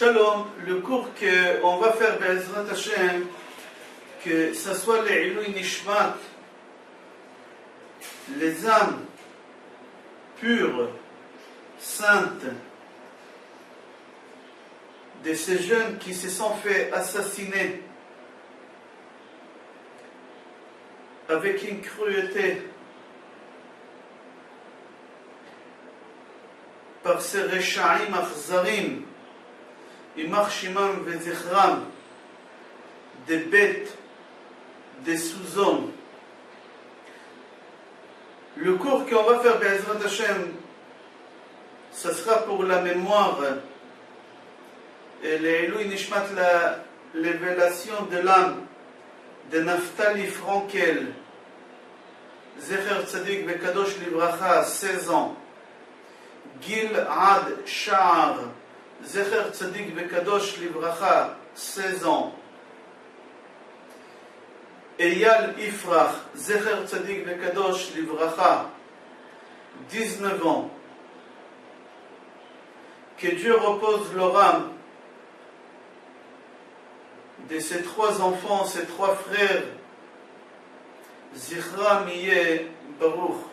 Shalom, le cours qu'on va faire Be'ezrat Hashem, que ce soit les Ilui Nishmat, les âmes pures, saintes, de ces jeunes qui se sont fait assassiner avec une cruauté par ces Reshaim Akhzarim, Imar Shimam Vezichram, des bêtes, des sous-hommes. Le cours qu'on va faire Be'ezrat Hashem, ce sera pour la mémoire et les Ilui Nishmat, la révélation de l'âme de Naftali Frankel, Zecher Tzadik Bekadosh Livracha, 16 ans. Gilad Sha'ar, Zecher Tzadik Bekadosh Livracha, 16 ans. Eyal Ifrach, Zecher Tzadik Bekadosh Livracha, 19 ans. Que Dieu repose leur âme de ces trois enfants, ces trois frères, Zichra Miye Baruch,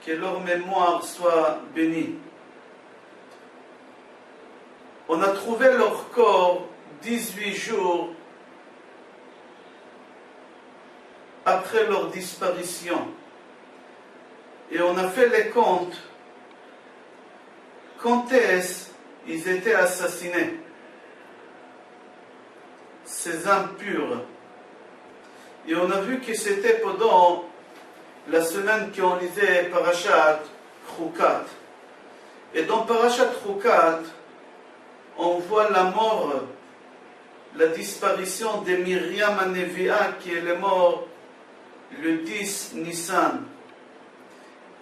que leur mémoire soit bénie. On a trouvé leur corps 18 jours après leur disparition. Et on a fait les comptes. Quand est-ce qu'ils étaient assassinés? Ces âmes pures. Et on a vu que c'était pendant la semaine qu'on lisait Parashat Chukat. Et dans Parashat Chukat, on voit la mort, la disparition de Myriam Hanevia, qui est morte le 10 Nissan.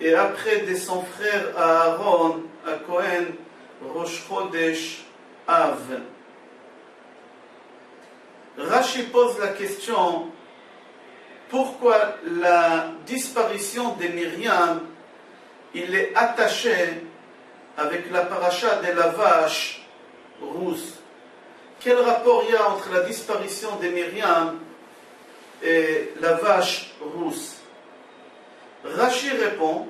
Et après de son frère Aaron, à Cohen, Rosh Chodesh Av. Rashi pose la question, pourquoi la disparition de Myriam, il est attaché avec la paracha de la vache rousse? Quel rapport il y a entre la disparition de Myriam et la vache rousse? Rashi répond,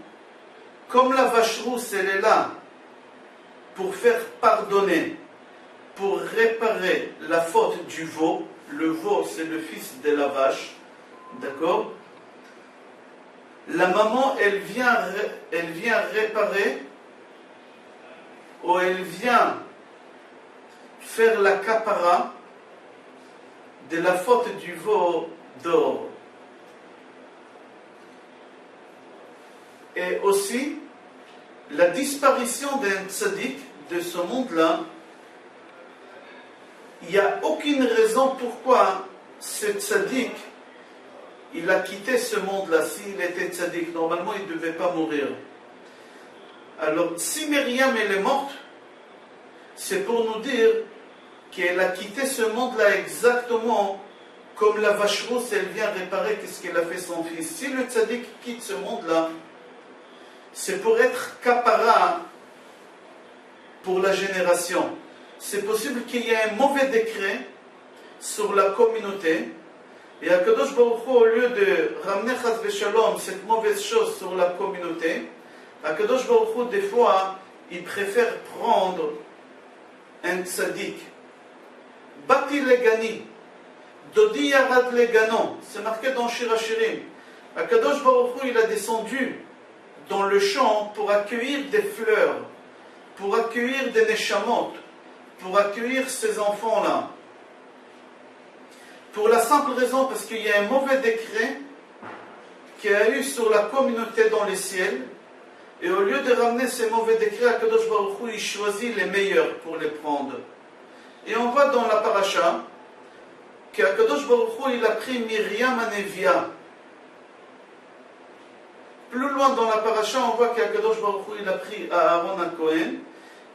comme la vache rousse, elle est là pour faire pardonner, pour réparer la faute du veau. Le veau, c'est le fils de la vache. D'accord? La maman, elle vient réparer, ou elle vient faire la kapara de la faute du veau d'or. Et aussi, la disparition d'un tzaddik de ce monde-là, il n'y a aucune raison pourquoi ce tzaddik il a quitté ce monde-là. S'il était tzaddik, normalement il ne devait pas mourir. Alors, si Myriam elle est morte, c'est pour nous dire qu'elle a quitté ce monde-là exactement comme la vache rousse, elle vient réparer ce qu'elle a fait son fils. Si le tzaddik quitte ce monde-là, c'est pour être kapara pour la génération. C'est possible qu'il y ait un mauvais décret sur la communauté. Et Akadosh Baruch Hu, au lieu de ramener Chas v'Shalom, cette mauvaise chose sur la communauté, Akadosh Baruch Hu, des fois, il préfère prendre un tzaddik. Bati legani, Dodi yarad legano, c'est marqué dans Shir Hashirim. Akadosh Baruch Hu, il a descendu dans le champ pour accueillir des fleurs, pour accueillir des neshamot, pour accueillir ces enfants-là. Pour la simple raison, parce qu'il y a un mauvais décret qu'il y a eu sur la communauté dans les ciels, et au lieu de ramener ces mauvais décrets, Akadosh Baruch Hu, il choisit les meilleurs pour les prendre. Et on voit dans la paracha qu'Akadosh Baruch Hu, il a pris Myriam Hanevia. Plus loin dans la paracha, on voit qu'Akadosh Baruch Hu, il a pris Aaron à Cohen,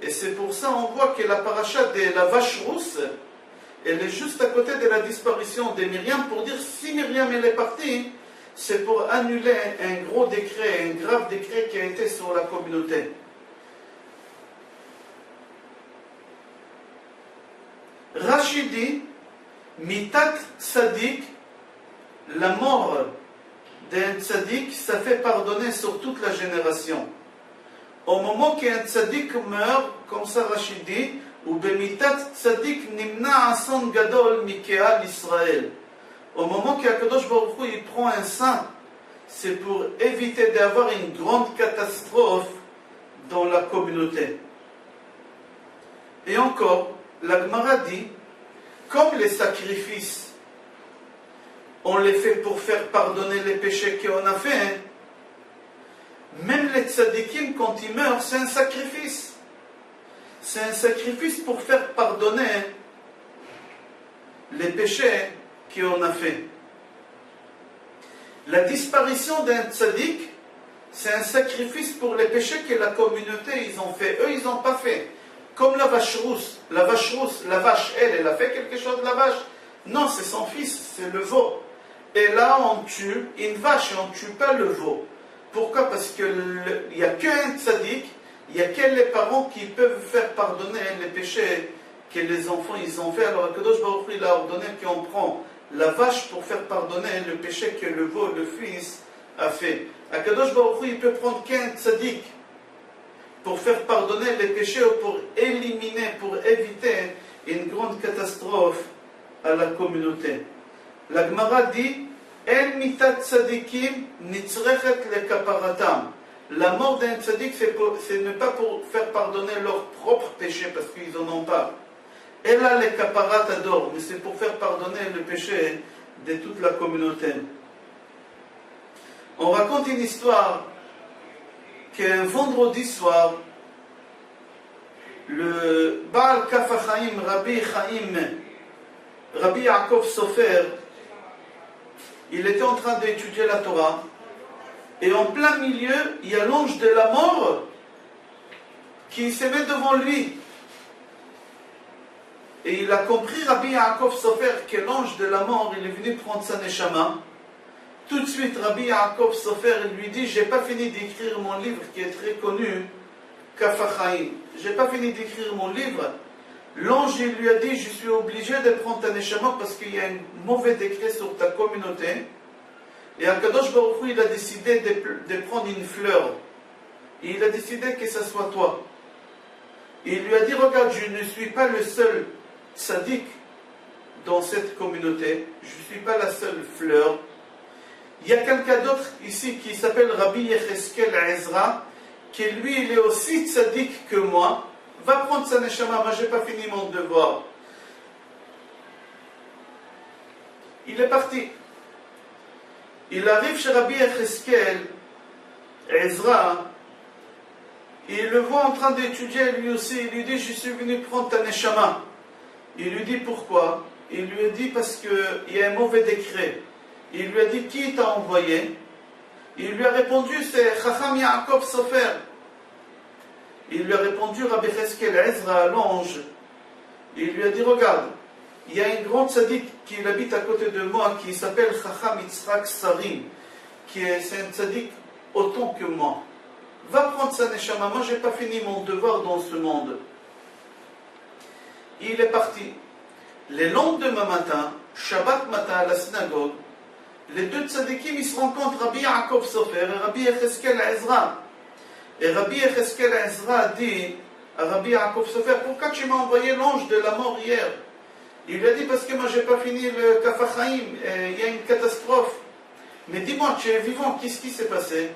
et c'est pour ça on voit que la paracha de la vache rousse, elle est juste à côté de la disparition de Myriam, pour dire si Myriam elle est partie, c'est pour annuler un gros décret, un grave décret qui a été sur la communauté. Rashi dit, mitat tzadik, la mort d'un tzadik, ça fait pardonner sur toute la génération. Au moment qu'un tzadik meurt, comme ça Rashi dit, ou bemitat tzadik nimna asan gadol mikeal Israël. Au moment qu'Akadosh Baruch Hu il prend un saint, c'est pour éviter d'avoir une grande catastrophe dans la communauté. Et encore, la Gemara dit, comme les sacrifices, on les fait pour faire pardonner les péchés qu'on a fait, même les tzadikim, quand ils meurent, c'est un sacrifice. C'est un sacrifice pour faire pardonner les péchés qu'on a fait. La disparition d'un tzadik, c'est un sacrifice pour les péchés que la communauté ils ont fait. Eux, ils n'ont pas fait. Comme la vache rousse. La vache rousse, la vache, elle a fait quelque chose de la vache. Non, c'est son fils, c'est le veau. Et là, on tue une vache et on ne tue pas le veau. Pourquoi? Parce qu'il n'y a qu'un tzaddik, il n'y a que les parents qui peuvent faire pardonner les péchés que les enfants ils ont fait. Alors Akadosh Baruch Hu il a ordonné qu'on prend la vache pour faire pardonner le péché que le veau, le fils, a fait. Akadosh Baruch Hu il peut prendre qu'un tzaddik pour faire pardonner les péchés ou pour éliminer, pour éviter une grande catastrophe à la communauté. La Gemara dit El mitat tzadikim nitzrechet le kaparatam. La mort d'un tzadik, c'est ne pas pour faire pardonner leurs propres péchés parce qu'ils n'en ont pas. Elle a les kaparat ador, mais c'est pour faire pardonner le péché de toute la communauté. On raconte une histoire qu'un vendredi soir, le Baal Kaf HaChaim, Rabbi Yaakov Sofer, il était en train d'étudier la Torah, et en plein milieu, il y a l'ange de la mort qui se met devant lui. Et il a compris, Rabbi Yaakov Sofer, que l'ange de la mort, il est venu prendre sa neshama. Tout de suite, Rabbi Yaakov Sofer, il lui dit, j'ai pas fini d'écrire mon livre qui est très connu, Kaf HaChaim. J'ai pas fini d'écrire mon livre. L'ange, il lui a dit, je suis obligé de prendre ta neshama parce qu'il y a un mauvais décret sur ta communauté. Et Akadosh Baruch Hu, il a décidé de prendre une fleur. Et il a décidé que ce soit toi. Et il lui a dit, regarde, je ne suis pas le seul tzaddik dans cette communauté. Je ne suis pas la seule fleur. Il y a quelqu'un d'autre ici qui s'appelle Rabbi Yecheskel Ezra, qui lui, il est aussi tzaddik que moi. Va prendre sa neshama, moi je n'ai pas fini mon devoir. Il est parti. Il arrive chez Rabbi Yecheskel Ezra, et il le voit en train d'étudier lui aussi. Il lui dit, je suis venu prendre ta neshama. Il lui dit pourquoi? Il lui a dit parce qu'il y a un mauvais décret. Il lui a dit, qui t'a envoyé? Il lui a répondu, c'est Chacham Yaakov Sofer. Il lui a répondu, Rabbi Yecheskel Ezra, l'ange. Il lui a dit, regarde, il y a un grand tzaddik qui habite à côté de moi, qui s'appelle Chacham Yitzhak Sarim, c'est un tzaddik autant que moi. Va prendre sa neshama, moi je n'ai pas fini mon devoir dans ce monde. Il est parti. Le lendemain matin, Shabbat matin à la synagogue, les deux tzaddikim ils se rencontrent, Rabbi Yaakov Sofer et Rabbi Yecheskel Ezra. Et Rabbi Yecheskel Ezra dit à Rabbi Yaakov Sofer, pourquoi tu m'as envoyé l'ange de la mort hier? Il lui a dit, parce que moi je n'ai pas fini le Kaf HaChaim, il y a une catastrophe. Mais dis-moi, tu es vivant, qu'est-ce qui s'est passé?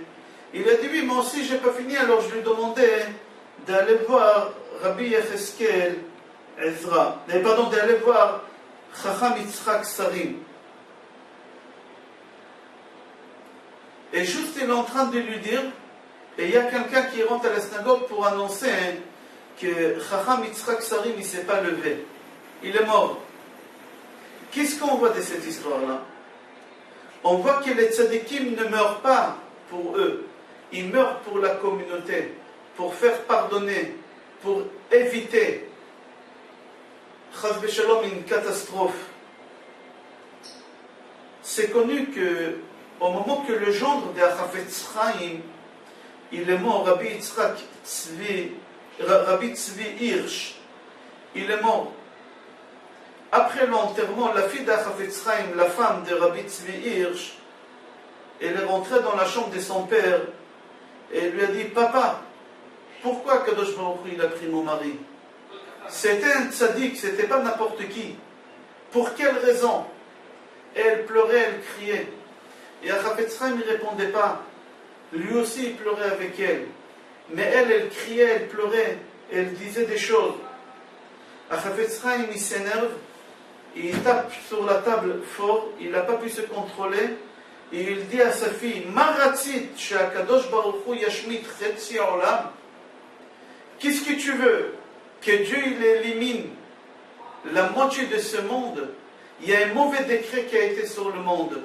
Il a dit, oui, moi aussi je n'ai pas fini, alors je lui demandais d'aller voir Rabbi Yecheskel Ezra, pardon, d'aller voir Chacham Yitzhak Sarim. Et juste il est en train de lui dire, et il y a quelqu'un qui rentre à la synagogue pour annoncer que Chacham Yitzhak Sarim il ne s'est pas levé. Il est mort. Qu'est-ce qu'on voit de cette histoire-là? On voit que les tzadikim ne meurent pas pour eux. Ils meurent pour la communauté, pour faire pardonner, pour éviter Chas v'shalom, une catastrophe. C'est connu que au moment que le gendre de Chafetz Chaim il est mort, Rabbi Tzvi Hirsch, il est mort. après l'enterrement, la fille d'Achafetz Chaim, la femme de Rabbi Tzvi Hirsch, elle est rentrée dans la chambre de son père et elle lui a dit, papa, pourquoi Kadosh Baruch Hu il a pris mon mari? C'était un tzaddik, c'était pas n'importe qui. Pour quelle raison? Et elle pleurait, elle criait. Et Achafetz Chaim ne répondait pas. Lui aussi il pleurait avec elle. Mais elle criait, elle pleurait, elle disait des choses. Achafetz Chaim il s'énerve, il tape sur la table fort, il n'a pas pu se contrôler, et il dit à sa fille, Maratzit she'akadosh baruch hu yashmit chetzi olam. Qu'est-ce que tu veux? Que Dieu il élimine la moitié de ce monde? Il y a un mauvais décret qui a été sur le monde.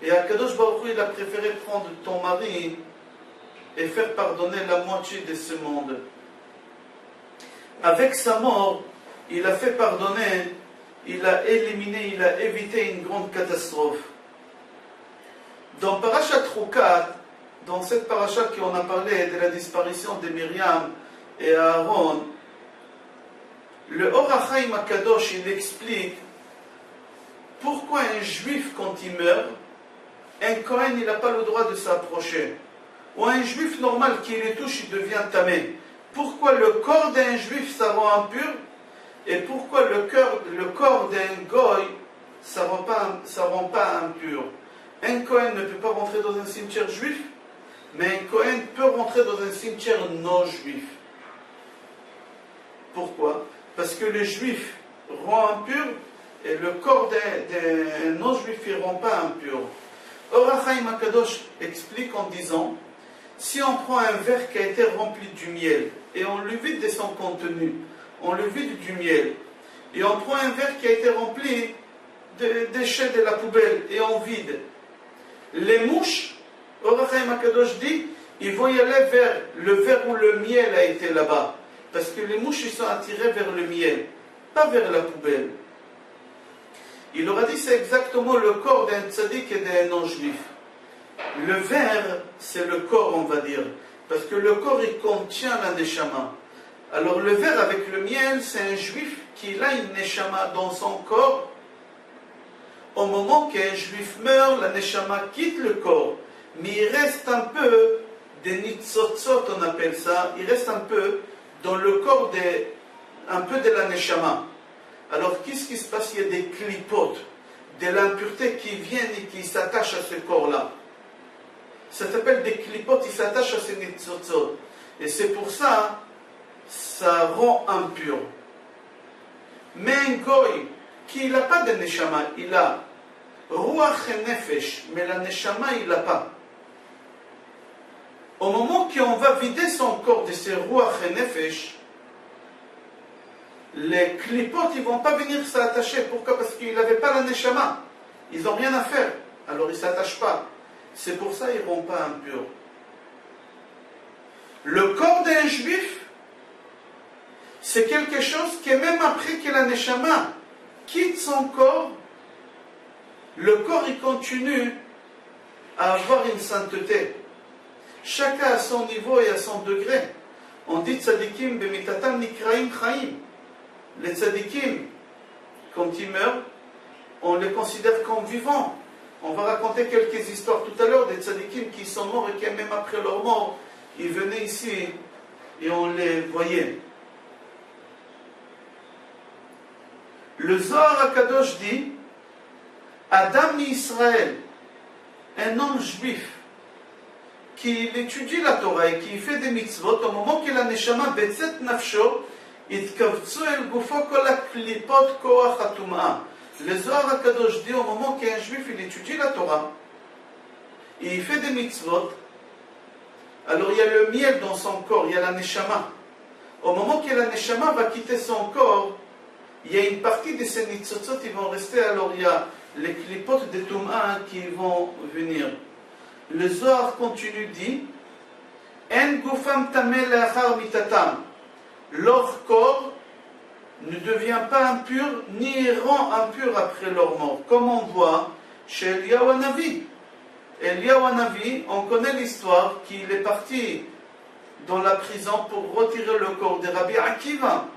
Et Akadosh Baruch Hu il a préféré prendre ton mari et faire pardonner la moitié de ce monde. Avec sa mort, il a fait pardonner, il a éliminé, il a évité une grande catastrophe. Dans Parashat Rukat, dans cette parasha qu'on a parlé de la disparition de Myriam et Aaron, le Or HaChaim HaKadosh il explique pourquoi un juif quand il meurt, un Kohen il n'a pas le droit de s'approcher. Ou un juif normal qui le touche, il devient tamé. Pourquoi le corps d'un juif ça rend impur et pourquoi le corps d'un goy ça rend pas impur? Un Kohen ne peut pas rentrer dans un cimetière juif, mais un Kohen peut rentrer dans un cimetière non juif. Pourquoi? Parce que le juif rend impur et le corps d'un non-juif ne rend pas impur. Or HaChaim HaKadosh explique en disant, si on prend un verre qui a été rempli du miel et on le vide de son contenu, on le vide du miel, et on prend un verre qui a été rempli de déchets de la poubelle et on vide, les mouches, Or HaChaim HaKadosh dit, ils vont y aller vers le verre où le miel a été là-bas. Parce que les mouches ils sont attirées vers le miel, pas vers la poubelle. Il aura dit c'est exactement le corps d'un tzaddik et d'un non-juif. Le verre, c'est le corps, on va dire. Parce que le corps, il contient la neshama. Alors le verre avec le miel, c'est un juif qui a une neshama dans son corps. Au moment qu'un juif meurt, la neshama quitte le corps. Mais il reste un peu des nitzotzot, on appelle ça. Il reste un peu dans le corps un peu de la neshama. Alors qu'est-ce qui se passe? Il y a des clipotes, de l'impureté qui viennent et qui s'attachent à ce corps-là. Ça s'appelle des clipotes, ils s'attachent à ces nitzotzot. Et c'est pour ça, ça rend impur. Mais un goy, qui n'a pas de neshama, il a ruach et nefesh, mais la neshama, il n'a pas. Au moment qu'on va vider son corps de ses ruach et nefesh, les clipotes, ils ne vont pas venir s'attacher. Pourquoi? Parce qu'ils n'avaient pas la neshama. Ils n'ont rien à faire. Alors ils ne s'attachent pas. C'est pour ça qu'ils ne rendent pas impurs. Le corps d'un juif, c'est quelque chose qui, même après que la neshama quitte son corps, le corps, il continue à avoir une sainteté. Chacun à son niveau et à son degré. On dit tzadikim b'mitatam nikraim chaim. Les tzadikim, quand ils meurent, on les considère comme vivants. On va raconter quelques histoires tout à l'heure des tzadikim qui sont morts et qui, même après leur mort, ils venaient ici et on les voyait. Le Zohar HaKadosh dit, Adam Israël, un homme juif, qui étudie la Torah et qui fait des mitzvot, au moment que la neshama betzet nafsho, itkavtsu el gufo kol haklipot koach hatum'a. Le Zohar HaKadosh dit, au moment qu'un juif il étudie la Torah, et il fait des mitzvot, alors il y a le miel dans son corps, il y a la neshama. Au moment que la neshama va quitter son corps, il y a une partie de ces nitzotzot qui vont rester, alors il y a les klipotes de Tum'a qui vont venir. Le Zohar continue dit, En gufam tameh le'achar mitatam. Leur corps ne devient pas impur, ni rend impur après leur mort. Comme on voit chez Eliyahu Hanavi. Eliyahu Hanavi, on connaît l'histoire qu'il est parti dans la prison pour retirer le corps de Rabbi Akiva.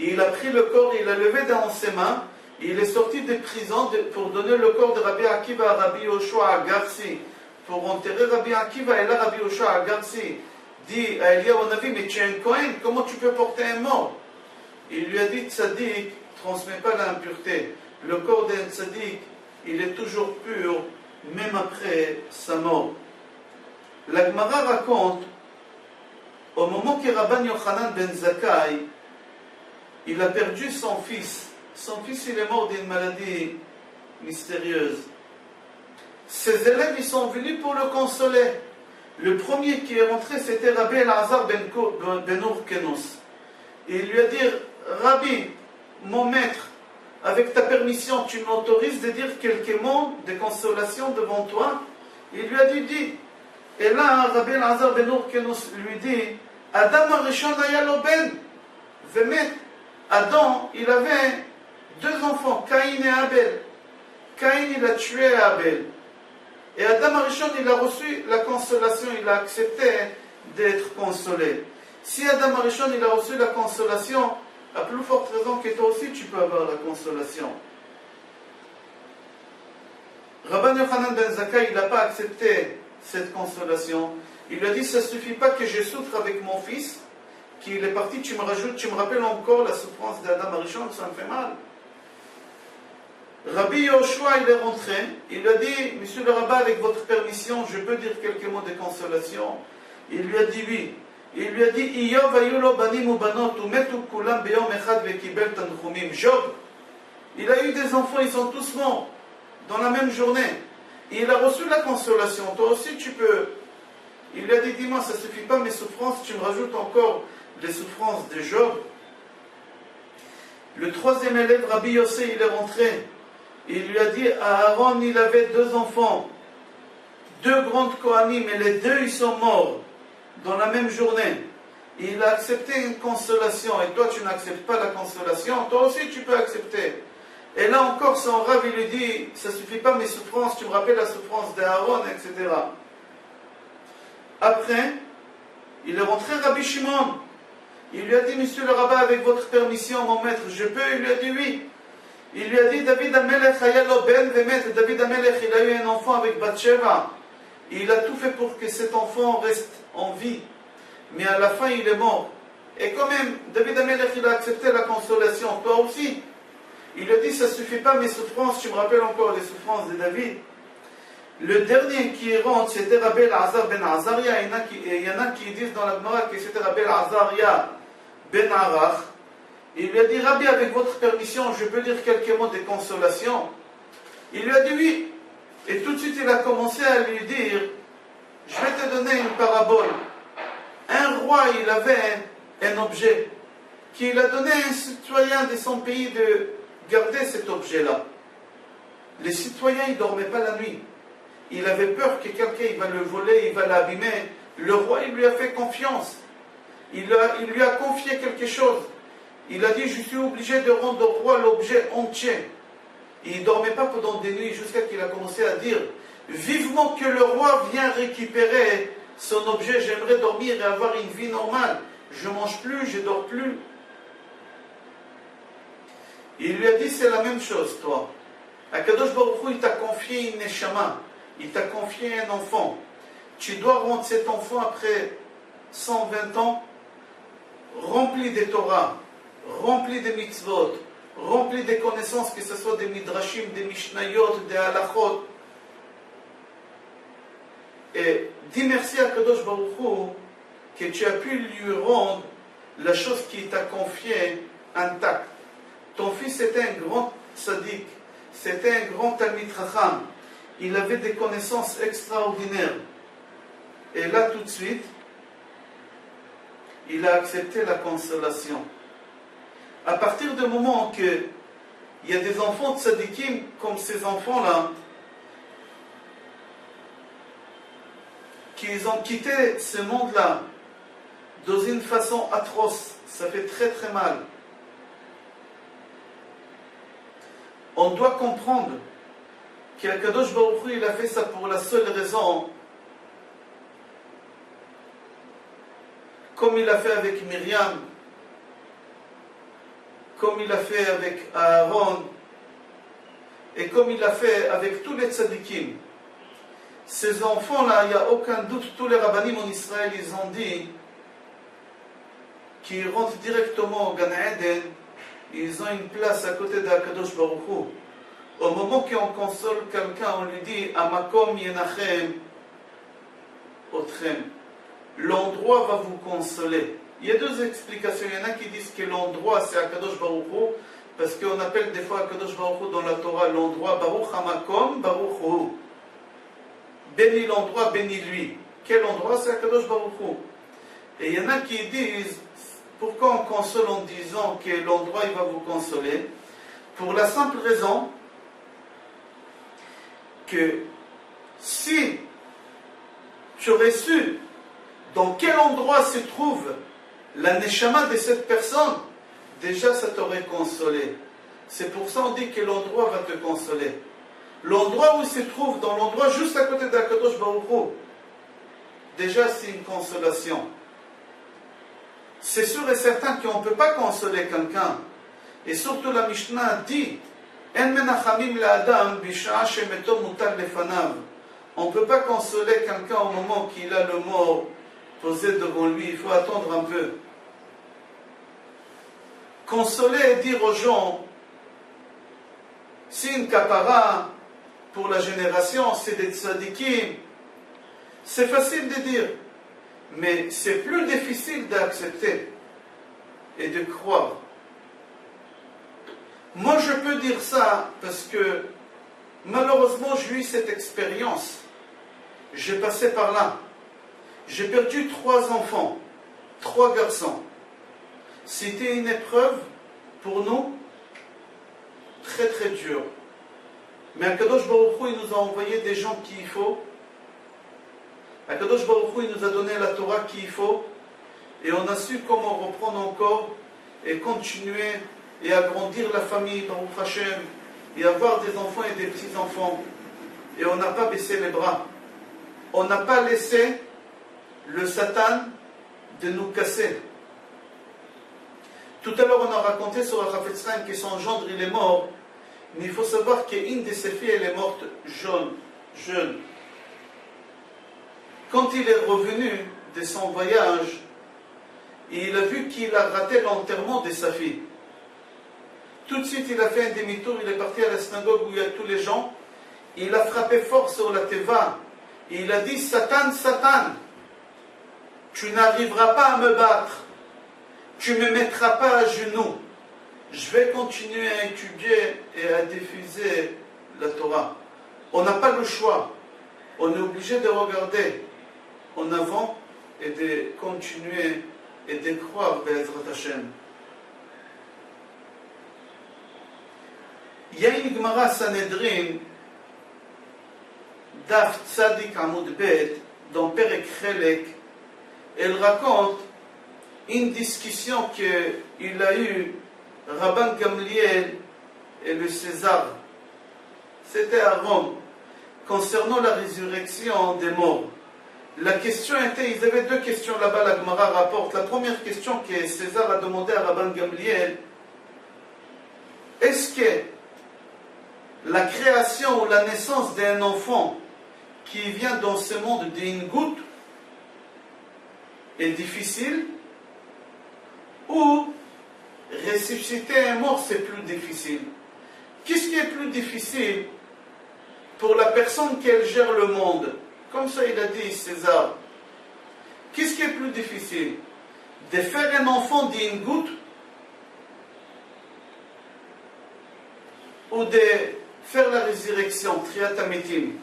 Et il a pris le corps, il l'a levé dans ses mains, et il est sorti des prisons pour donner le corps de Rabbi Akiva à Rabbi Yoshua à Garsi, pour enterrer Rabbi Akiva. Et là, Rabbi Yoshua à Garsi dit à Eliyahu Navi, mais tu es un Kohen, comment tu peux porter un mort? Il lui a dit, Tzadik, transmet pas l'impureté. Le corps d'un Tzadik, il est toujours pur, même après sa mort. La Gemara raconte, au moment que Rabban Yochanan ben Zakkai, il a perdu son fils. Son fils, il est mort d'une maladie mystérieuse. Ses élèves, ils sont venus pour le consoler. Le premier qui est rentré, c'était Rabbi Elazar ben Urkenus. Et il lui a dit, Rabbi, mon maître, avec ta permission, tu m'autorises de dire quelques mots de consolation devant toi? Il lui a dit, dis. Et là, Rabbi Elazar ben Urkenus lui dit, Adam Arishon ayalo ben, Vemet. Adam, il avait deux enfants, Caïn et Abel. Caïn, il a tué Abel. Et Adam Arishon, il a reçu la consolation, il a accepté d'être consolé. Si Adam Arishon, il a reçu la consolation, à plus forte raison que toi aussi, tu peux avoir la consolation. Rabban Yochanan ben Zakkai, il n'a pas accepté cette consolation. Il lui a dit, ça ne suffit pas que je souffre avec mon fils, qu'il est parti, tu me rappelles encore la souffrance d'Adam Arishon, ça me fait mal. Rabbi Yoshua, il est rentré, il a dit, monsieur le rabbin, avec votre permission, je peux dire quelques mots de consolation? Il lui a dit oui. Il lui a dit, Iyov ayulo banim ubanot umetu kulam beyom echad vekibel tanchumim. Job, il a eu des enfants, ils sont tous morts dans la même journée. Et il a reçu la consolation. Toi aussi, tu peux. Il lui a dit, dis-moi, ça ne suffit pas mes souffrances, tu me rajoutes encore les souffrances de Job. Le troisième élève, Rabbi Yossé, il est rentré. Il lui a dit, Aaron, il avait deux enfants, deux grandes Kohanim, et les deux, ils sont morts dans la même journée. Il a accepté une consolation, et toi, tu n'acceptes pas la consolation, toi aussi, tu peux accepter. Et là encore, son rave, il lui dit, ça ne suffit pas mes souffrances, tu me rappelles la souffrance d'Aaron, etc. Après, il est rentré Rabbi Shimon. Il lui a dit, monsieur le rabbin, avec votre permission, mon maître, je peux? Il lui a dit oui. Il lui a dit, David Amelech ayalo ben vemet. David Amelech, il a eu un enfant avec Bathsheba. Il a tout fait pour que cet enfant reste en vie. Mais à la fin, il est mort. Et quand même, David Amelech, il a accepté la consolation. Toi aussi. Il lui a dit, ça ne suffit pas mes souffrances. Tu me rappelles encore les souffrances de David. Le dernier qui rentre, c'était Rabbi Elazar ben Azaria. Il y en a qui disent dans la Gemara que c'était Rabbi Azaria ben Arach. Il lui a dit, Rabbi, avec votre permission, je peux dire quelques mots de consolation? Il lui a dit oui. Et tout de suite, il a commencé à lui dire, je vais te donner une parabole. Un roi, il avait un objet qu'il a donné à un citoyen de son pays de garder cet objet-là. Les citoyens, ils ne dormaient pas la nuit. Il avait peur que quelqu'un il va le voler, il va l'abîmer. Le roi, il lui a fait confiance. Il lui a confié quelque chose. Il a dit, je suis obligé de rendre au roi l'objet entier. Et il ne dormait pas pendant des nuits jusqu'à qu'il a commencé à dire, vivement que le roi vienne récupérer son objet, j'aimerais dormir et avoir une vie normale. Je ne mange plus, je ne dors plus. Il lui a dit, c'est la même chose, toi. Akadosh Baruch Hu, il t'a confié une neshama. Il t'a confié un enfant. Tu dois rendre cet enfant après 120 ans rempli des Torah, rempli des mitzvot, rempli des connaissances, que ce soit des midrashim, des mishnayot, des halachot. Et dis merci à Kadosh Baruch Hu que tu as pu lui rendre la chose qui t'a confiée intacte. Ton fils était un grand tzaddik, c'était un grand talmid chacham. Il avait des connaissances extraordinaires. Et là, tout de suite, il a accepté la consolation. À partir du moment que il y a des enfants de tzaddikim comme ces enfants-là, qui ont quitté ce monde-là dans une façon atroce, ça fait très très mal. On doit comprendre qu'Akadosh Baruch Hu, il a fait ça pour la seule raison, comme il a fait avec Myriam. comme il a fait avec Aaron, et comme il a fait avec tous les tzadikim. Ces enfants-là, il n'y a aucun doute, tous les rabbinim en Israël, ils ont dit qu'ils rentrent directement au Gan Eden, ils ont une place à côté d'Akadosh Baruch Hu. Au moment qu'on console quelqu'un, on lui dit Amakom yenachem otchem. L'endroit va vous consoler. Il y a deux explications. Il y en a qui disent que l'endroit c'est Akadosh Baruch Hu, parce qu'on appelle des fois Akadosh Baruch Hu dans la Torah l'endroit Baruch Hamakom Baruch Hu. Bénis l'endroit, bénis lui. Quel endroit? C'est Akadosh Baruch Hu. Et il y en a qui disent pourquoi on console en disant que l'endroit il va vous consoler? Pour la simple raison que si tu aurais su dans quel endroit se trouve la neshama de cette personne, déjà ça t'aurait consolé. C'est pour ça qu'on dit que l'endroit va te consoler. L'endroit où il se trouve, dans l'endroit juste à côté d'Akadosh Baruch Hu, déjà c'est une consolation. C'est sûr et certain qu'on ne peut pas consoler quelqu'un. Et surtout la Mishnah dit En menachamim la'adam bisha'a shemeto mutar lefanav. On ne peut pas consoler quelqu'un au moment qu'il a le mort posé devant lui. Il faut attendre un peu. Consoler et dire aux gens c'est une kapara pour la génération, c'est des tzadikim. C'est facile de dire, mais c'est plus difficile d'accepter et de croire. Moi, je peux dire ça parce que malheureusement, j'ai eu cette expérience. J'ai passé par là. J'ai perdu 3 enfants, 3 garçons. C'était une épreuve pour nous très très dure. Mais Akadosh Baruch Hu, il nous a envoyé des gens qu'il faut. Akadosh Baruch Hu, il nous a donné la Torah qu'il faut. Et on a su comment reprendre encore et continuer et agrandir la famille, Baruch Hashem, et avoir des enfants et des petits-enfants. Et on n'a pas baissé les bras. On n'a pas laissé le Satan de nous casser. Tout à l'heure, on a raconté sur la Chafetz Chaim que son gendre, il est mort. Mais il faut savoir qu'une de ses filles, elle est morte jeune. Quand il est revenu de son voyage, il a vu qu'il a raté l'enterrement de sa fille. Tout de suite, il a fait un demi-tour, il est parti à la synagogue où il y a tous les gens. Il a frappé fort sur la teva. Et il a dit, Satan, Satan, tu n'arriveras pas à me battre. Tu ne me mettras pas à genoux. Je vais continuer à étudier et à diffuser la Torah. On n'a pas le choix. On est obligé de regarder en avant et de continuer et de croire Be'ezrat Hashem. Il y a une Gemara Sanhedrin, Daf Tzadik Amud Bet, dans Perek Chelek. Elle raconte une discussion qu'il a eue Rabban Gamliel et le César. C'était à Rome, concernant la résurrection des morts. La question était, ils avaient 2 questions là-bas, la Gemara rapporte. La première question que César a demandé à Rabban Gamliel, est-ce que la création ou la naissance d'un enfant qui vient dans ce monde d'une goutte est difficile, ou ressusciter un mort c'est plus difficile? Qu'est-ce qui est plus difficile pour la personne qui gère le monde? Comme ça il a dit César. Qu'est-ce qui est plus difficile? De faire un enfant d'une goutte, ou de faire la résurrection, Triatametim?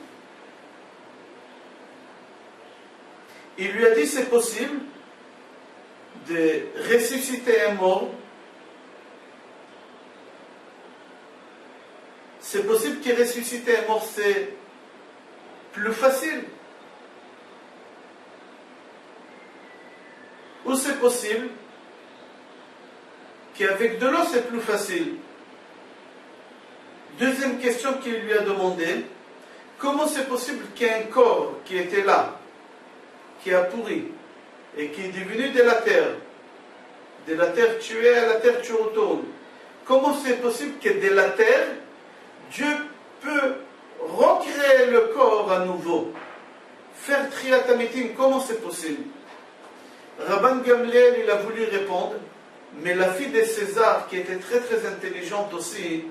Il lui a dit c'est possible de ressusciter un mort. C'est possible que ressusciter un mort c'est plus facile. Ou c'est possible qu'avec de l'eau c'est plus facile. Deuxième question qu'il lui a demandé, comment c'est possible qu'un corps qui était là, qui a pourri, et qui est devenu de la terre tu es, à la terre tu retournes, comment c'est possible que de la terre, Dieu peut recréer le corps à nouveau? Faire Triat Amitim, comment c'est possible? Rabban Gamliel, il a voulu répondre, mais la fille de César, qui était très très intelligente aussi,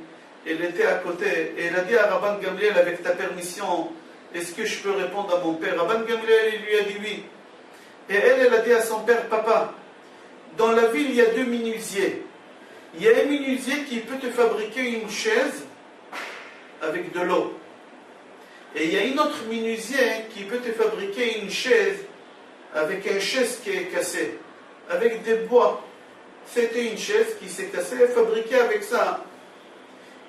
elle était à côté, et elle a dit à Rabban Gamliel, avec ta permission, est-ce que je peux répondre à mon père? Rabban Gamliel, il lui a dit oui. Et elle a dit à son père, papa, dans la ville, il y a deux menuisiers. Il y a un menuisier qui peut te fabriquer une chaise avec de l'eau. Et il y a un autre menuisier qui peut te fabriquer une chaise avec une chaise qui est cassée, avec des bois. C'était une chaise qui s'est cassée et fabriquée avec ça.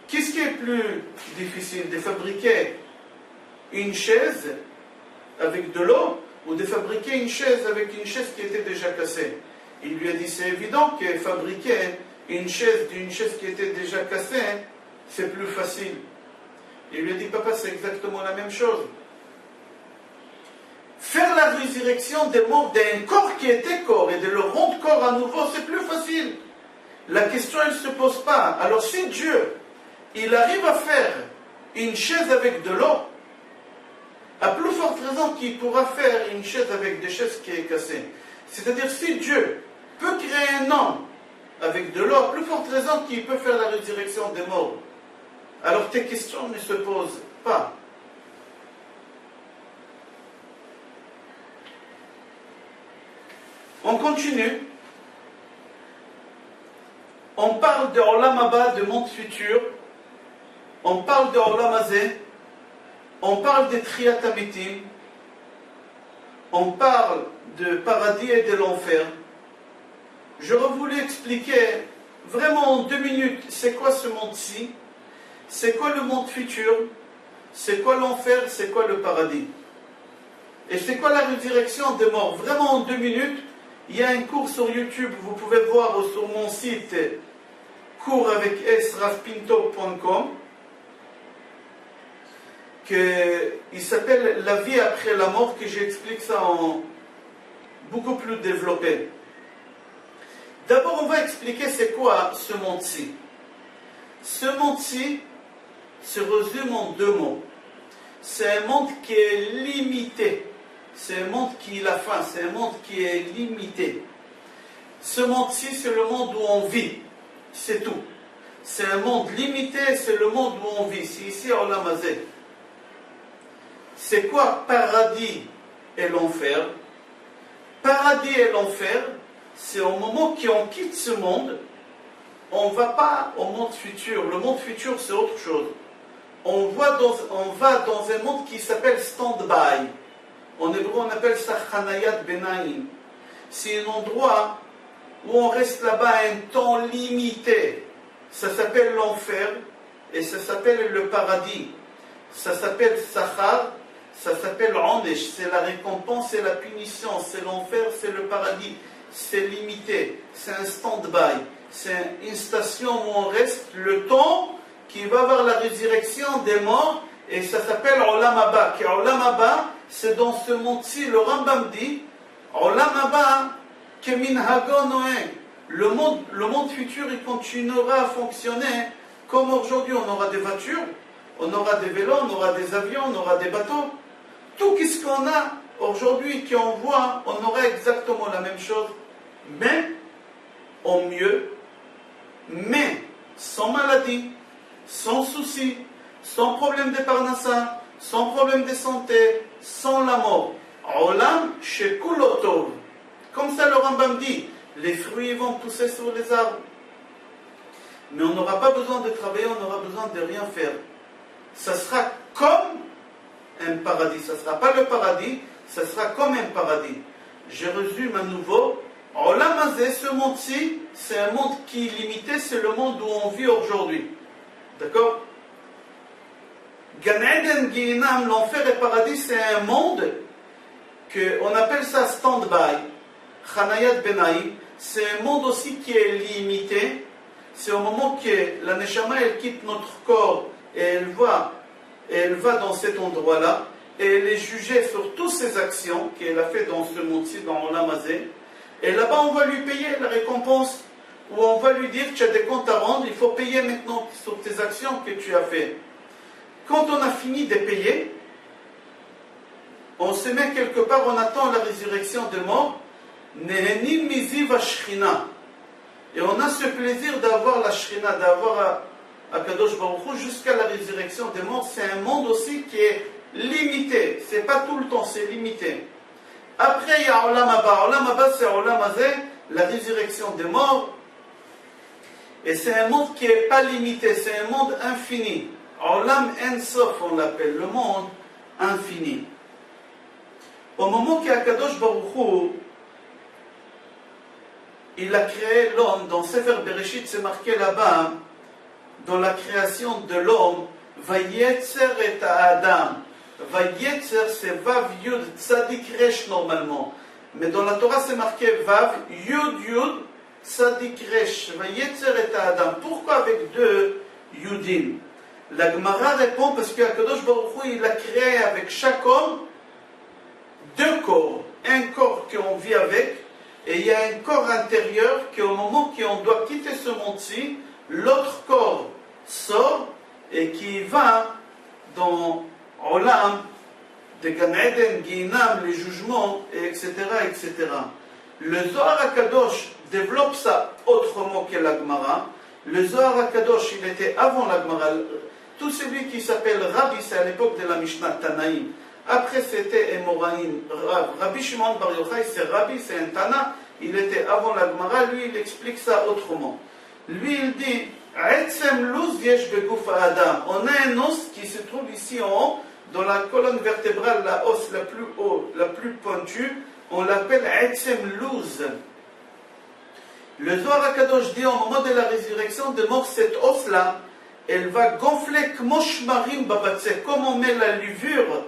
Qu'est-ce qui est plus difficile, de fabriquer une chaise avec de l'eau ou de fabriquer une chaise avec une chaise qui était déjà cassée? Il lui a dit, c'est évident que fabriquer une chaise d'une chaise qui était déjà cassée, c'est plus facile. Il lui a dit, papa, c'est exactement la même chose. Faire la résurrection des morts d'un corps qui était corps et de le rendre corps à nouveau, c'est plus facile. La question, elle ne se pose pas. Alors si Dieu, il arrive à faire une chaise avec de l'eau, à plus forte raison qu'il pourra faire une chaise avec des chaises qui est cassée. C'est-à-dire, si Dieu peut créer un homme avec de l'eau, à plus forte raison qu'il peut faire la résurrection des morts. Alors tes questions ne se posent pas. On continue. On parle de Olam Haba, de monde futur. On parle de Olam Hazeh. On parle de Triat Amitim. On parle de paradis et de l'enfer. J'aurais voulu expliquer vraiment en 2 minutes c'est quoi ce monde-ci, c'est quoi le monde futur, c'est quoi l'enfer, c'est quoi le paradis. Et c'est quoi la résurrection des morts. Vraiment en 2 minutes, il y a un cours sur YouTube, vous pouvez voir sur mon site cours avec srafpinto.com il s'appelle La vie après la mort, que j'explique ça en beaucoup plus développé. D'abord, on va expliquer c'est quoi ce monde-ci. Ce monde-ci se résume en 2 mots. C'est un monde qui est limité. C'est un monde qui a fin. C'est un monde qui est limité. Ce monde-ci, c'est le monde où on vit. C'est tout. C'est un monde limité, c'est le monde où on vit. C'est ici à Olam Hazeh. C'est quoi paradis et l'enfer? Paradis et l'enfer, c'est au moment qu'on quitte ce monde, on ne va pas au monde futur. Le monde futur, c'est autre chose. On va dans un monde qui s'appelle stand-by. En hébreu, on appelle ça Chanayat Benaim. C'est un endroit où on reste là-bas un temps limité. Ça s'appelle l'enfer et ça s'appelle le paradis. Ça s'appelle Sachar, ça s'appelle Onesh. C'est la récompense et la punition. C'est l'enfer, c'est le paradis. C'est limité. C'est un stand-by. C'est une station où on reste le temps qui va avoir la résurrection des morts. Et ça s'appelle Olam Haba. Et Olam Haba, c'est dans ce monde-ci. Le Rambam dit Olam Haba, keminhago noé. Le monde futur, il continuera à fonctionner comme aujourd'hui. On aura des voitures, on aura des vélos, on aura des avions, on aura des bateaux. Tout ce qu'on a aujourd'hui, qu'on voit, on aura exactement la même chose, mais au mieux, mais sans maladie, sans souci, sans problème de parnassa, sans problème de santé, sans la mort. Olam shekulotov. Comme ça le Rambam dit, les fruits vont pousser sur les arbres. Mais on n'aura pas besoin de travailler, on n'aura besoin de rien faire. Ça sera comme un paradis. Ça ne sera pas le paradis, ça sera comme un paradis. Je résume à nouveau. Olam Hazeh, ce monde-ci, c'est un monde qui est limité, c'est le monde où on vit aujourd'hui. D'accord? Gan Eden, Guinam, l'enfer et paradis, c'est un monde qu'on appelle ça stand-by. Chanayat Benaim, c'est un monde aussi qui est limité. C'est au moment que la Neshama, elle quitte notre corps et elle va dans cet endroit-là et elle est jugée sur toutes ses actions qu'elle a fait dans ce monde-ci, dans Olam Hazeh. Et là-bas, on va lui payer la récompense où on va lui dire tu as des comptes à rendre, il faut payer maintenant sur tes actions que tu as fait. Quand on a fini de payer, on se met quelque part, on attend la résurrection des morts, Nehenim miziv ha-Shechina. Et on a ce plaisir d'avoir la Shechina, d'avoir Akadosh Baruch Hu jusqu'à la résurrection des morts. C'est un monde aussi qui est limité, c'est pas tout le temps, c'est limité. Après, il y a Olam Haba. Olam Haba, c'est Olam Hazeh, la résurrection des morts. Et c'est un monde qui n'est pas limité, c'est un monde infini. Olam En Sof, on l'appelle, le monde infini. Au moment qu'Akadosh Baruch Hu, il a créé l'homme, dans Sefer Bereshit, c'est marqué là-bas, dans la création de l'homme, Vayetzer et Adam. Vayetzer, c'est Vav Yud Tzadik Resh normalement. Mais dans la Torah, c'est marqué Vav Yud Yud Tzadik Resh. Vayetzer et Adam. Pourquoi avec deux Yudim? La Gemara répond parce que Akadosh Baruch Hu, il a créé avec chaque homme deux corps. Un corps qu'on vit avec, et il y a un corps intérieur qu'au moment qu'on doit quitter ce monde-ci, l'autre corps sort et qui va dans Olam, de Gan Eden, Guinam, les jugements, etc., etc. Le Zohar HaKadosh développe ça autrement que la Gemara. Le Zohar HaKadosh, il était avant la Gemara. Tout celui qui s'appelle Rabbi, c'est à l'époque de la Mishnah Tanaïm. Après, c'était Emoraïm. Rabbi Shimon Bar Yochai, c'est Rabbi, c'est un Tana. Il était avant la Gemara. Lui, il explique ça autrement. Lui, il dit Etzem luz yesh beguf Adam. On a un os qui se trouve ici en haut, dans la colonne vertébrale, la os la plus haute, la plus pointue. On l'appelle Etzem luz. Le Zohar HaKadosh dit au moment de la résurrection de mort, cette os-là, elle va gonfler kmoshmarim babatse. Comme on met la levure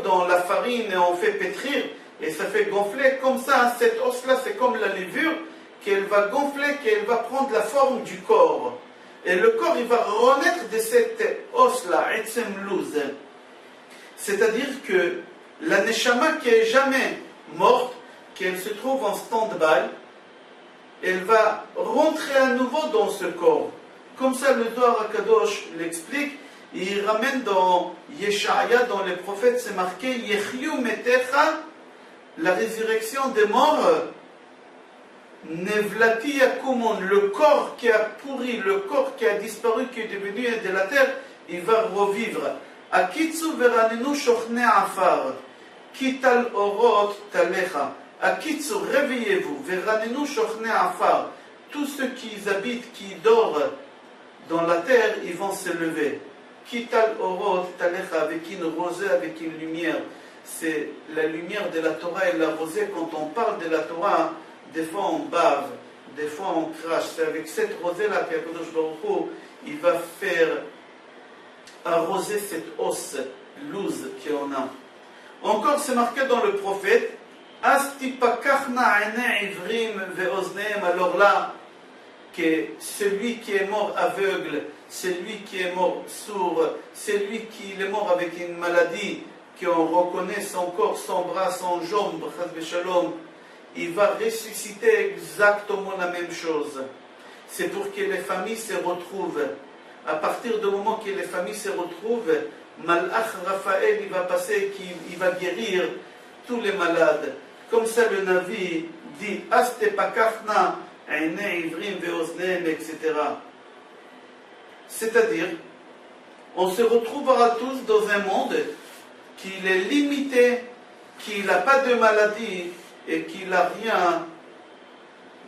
dans la farine et on fait pétrir, et ça fait gonfler comme ça. Cette os-là, c'est comme la levure, qu'elle va gonfler, qu'elle va prendre la forme du corps. Et le corps, il va renaître de cette os-là, etzem luz. C'est-à-dire que la neshama qui est jamais morte, qu'elle se trouve en stand-by, elle va rentrer à nouveau dans ce corps. Comme ça, le Zohar HaKadosh l'explique. Il ramène dans Yeshaya, dans les prophètes, c'est marqué Yechyu metecha, la résurrection des morts. Nevlati yakumon, le corps qui a pourri, le corps qui a disparu, qui est devenu de la terre, il va revivre. Akitsu veranenu shochne afar, kital orot talecha. Akitsu, réveillez-vous, veranenu shochne afar. Tous ceux qui habitent, qui dorment dans la terre, ils vont se lever. Kital orot talecha, avec une rosée, avec une lumière. C'est la lumière de la Torah et la rosée. Quand on parle de la Torah, des fois on bave, des fois on crache. C'est avec cette rosée-là qu'Akadosh Baruch Hu, il va faire arroser cette os, loose qu'on a. Encore, c'est marqué dans le prophète, Astipakachna ene ivrim veozneem. Alors là, que celui qui est mort aveugle, celui qui est mort sourd, celui qui est mort avec une maladie, qu'on reconnaît son corps, son bras, son jambe, il va ressusciter exactement la même chose. C'est pour que les familles se retrouvent. À partir du moment que les familles se retrouvent, Malach Raphaël, il va passer, il va guérir tous les malades. Comme ça, le Navi dit Aste pakachna, aine ivrim veoznem, etc. C'est-à-dire, on se retrouvera tous dans un monde qui est limité, qui n'a pas de maladie et qui n'a rien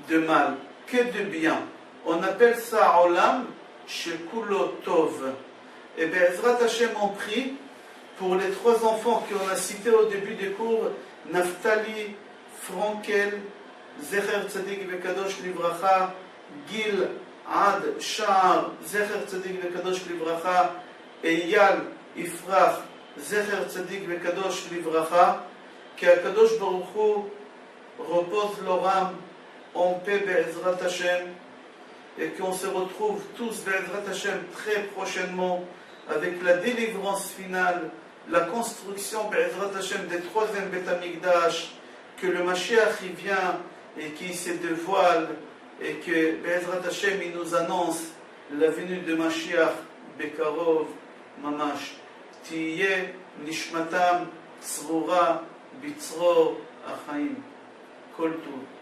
de mal, que de bien. On appelle ça Olam Shekulo Tov. Et Be'ezrat Hashem, on prie pour les trois enfants qu'on a cités au début des cours, Naftali, Frankel, Zecher Tzadik Vekadosh Livracha, Gil, Ad, Sha'ar, Zecher Tzadik Vekadosh Livracha, Eyal, Ifrach, Zecher Tzadik Vekadosh Livracha, qu'Akadosh Baruch Hu repose leur âme en paix, Be'ezrat Hashem, et qu'on se retrouve tous, Be'ezrat Hashem, très prochainement, avec la délivrance finale, la construction, Be'ezrat Hashem, des troisième Beth Amikdash, que le Mashiach y vient et qui se dévoile et que Be'ezrat Hashem il nous annonce la venue de Mashiach Bekarov Mamash. Tiye Nishmatam Tzrura Bitzror Achaim. Kol Tov.